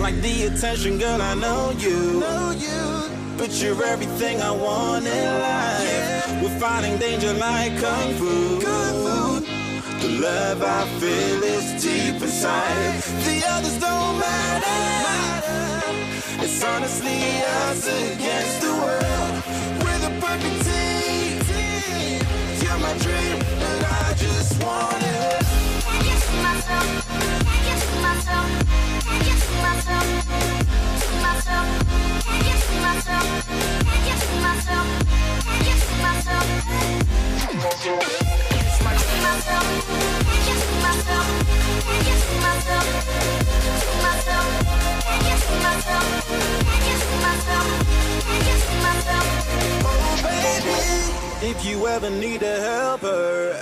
Like the attention, girl, I know you. But you're everything I want in life. We're fighting danger like kung fu. The love I feel is deep inside. The others don't matter. It's honestly us against the world. We're the perfect team. You're my dream, and I just want it. Can't get to myself. Can't get to myself. Can't get to myself. To myself. Can't get to myself. Can't get to myself. Can't get to myself. It's my to myself. Can't get to myself. Can't get to myself. To myself. Can't get to myself. Can't get to myself. Can't get to myself. Oh baby, if you ever need a helper,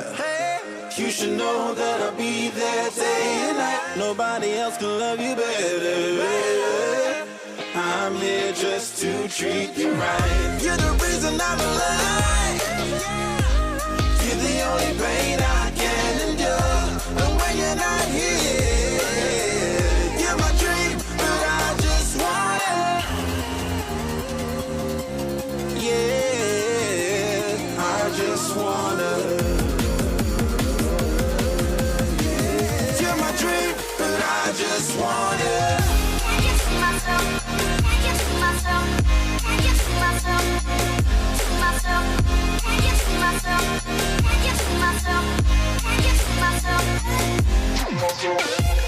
you should know that I'll be there day and night. Nobody else can love you better. I'm here just to treat you right. You're the reason I'm alive. You're the only pain I can endure. And when you're not here, you're my dream, but I just want it. Yeah, I just wanna. I just want it. Can't get to myself. Can't get to myself. Can't get to myself. To myself. Can't get to myself. Can't get to myself. Can't get to myself.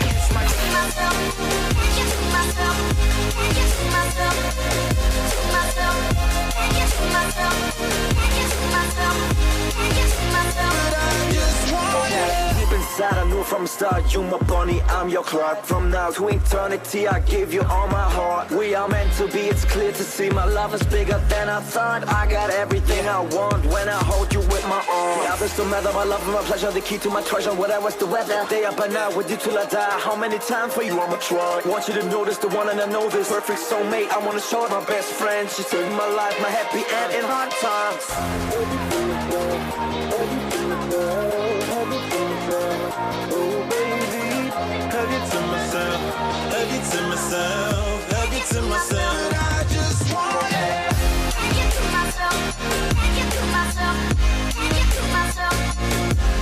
It's my to myself. Can't get to myself. Can't get to myself. To myself. Can't get to myself. Can't get to myself. Can't get to myself. But I just want it. Inside, I knew from the start, you my bunny, I'm your Clark. From now to eternity, I give you all my heart. We are meant to be, it's clear to see. My love is bigger than I thought. I got everything I want when I hold you with my arms. The others don't matter, my love and my pleasure, the key to my treasure. Whatever's the weather, day up and out with you till I die. How many times for you I'ma try? Want you to notice the one and I know this. Perfect soulmate, I wanna show it my best friend. She saved my life, my happy end in hard times. Oh baby, hug it to myself, hug it to myself, hug it to myself. I just want it. Can't get to myself, can't get to myself, can't get to myself,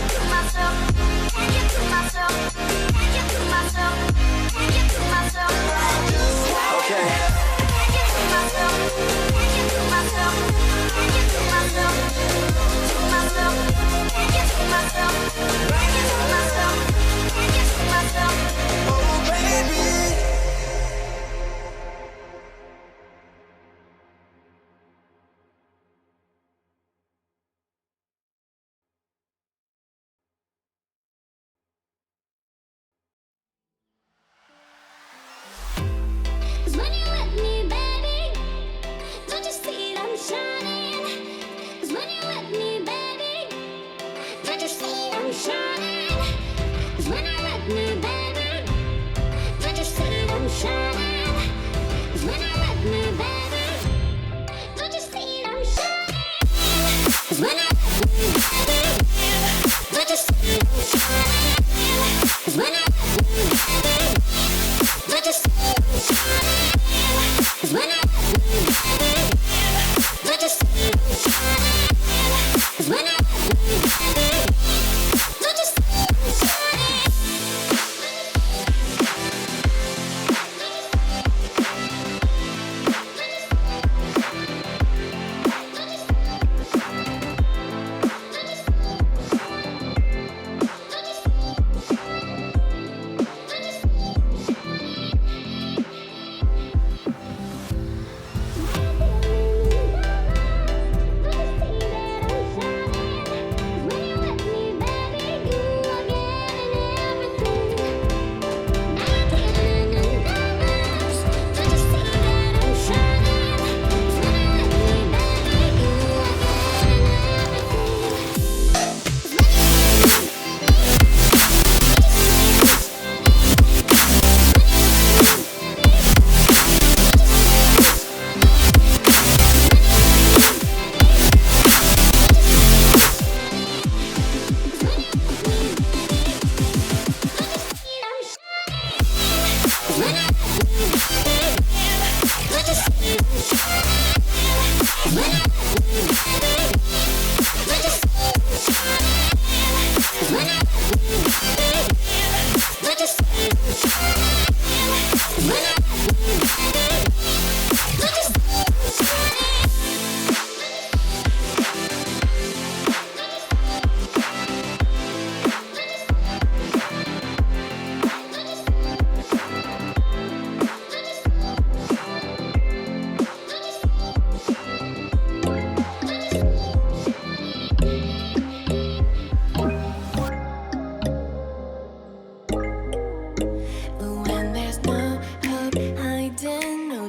to myself, can't get to myself, can't get to myself, can't get to myself. I just want it. Can't get to myself, can't get to myself, can't get to myself, to myself, can't get to myself. Oh baby. When you're with me, baby, don't you see I'm shining? 'Cause when you're with me, baby, don't you see I'm shining? 'Cause when you're with me, baby, don't you see I'm shining? 'Cause when you're with me, baby, don't you see I'm shining? 'Cause when you're with me, baby, don't you see I'm shining? 'Cause when you're with me, baby, don't you see I'm shining? 'Cause when you're with me, baby, don't you see I'm shining? 'Cause when you're with me, baby, don't you see I'm shining?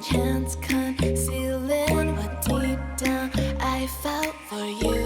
chance concealing what deep down I felt for you.